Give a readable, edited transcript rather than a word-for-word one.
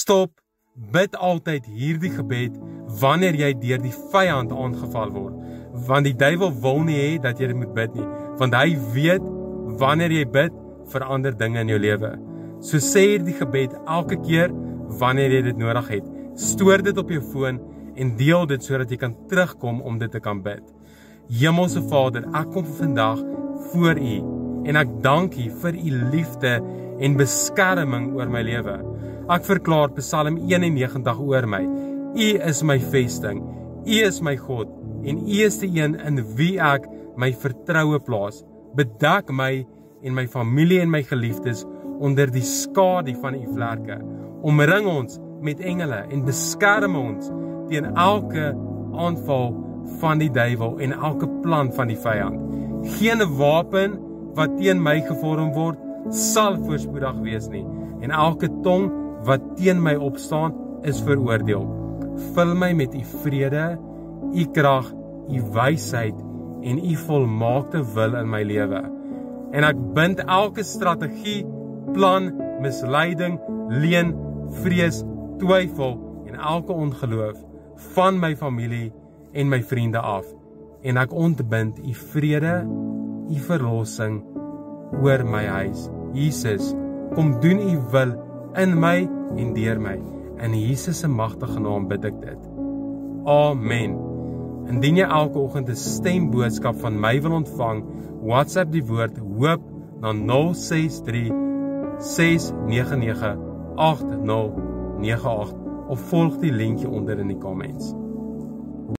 Stop, bid altyd hierdie gebed wanneer jy deur die vyand aangeval word. Want die duiwel wil nie hê dat jy dit moet bid nie, want hy weet wanneer jy bid, verander dinge in jou lewe. So sê hierdie gebed elke keer wanneer jy dit nodig het. Stoor dit op jou foon en deel dit sodat jy kan terugkom om dit te kan bid. Hemelse Vader, ek kom vandag voor U en ek dank U vir U liefde en beskerming oor my lewe. Ek verklaar Psalm 91 oor my. U is my vesting, U is my God en U is die een in wie ek my vertroue plaas. Bedek my en my familie en my geliefdes onder die skadu van U vlerke. Omring ons met engele en beskerm ons teen elke aanval van die duiwel en elke plan van die vyand. Geen wapen wat teen my gevorm word, sal voorspoedig wees nie, en elke tong wat teen my opstaan, is veroordeel. Vul my met U vrede, U krag, U wysheid en U volmaakte wil in my lewe. En ek bind elke strategie, plan, misleiding, leuen, vrees, twyfel en elke ongeloof van my familie en my vriende af. En ek ontbind U vrede, U verlossing oor my huis. Jesus, kom doen U wil in my en deur my. In Jesus se magtige naam bid ek dit. Amen. Indien jy elke oggend 'n stemboodskap van my wil ontvang, WhatsApp die woord hoop na 063 699 8098 of volg die linkjie onder in die comments.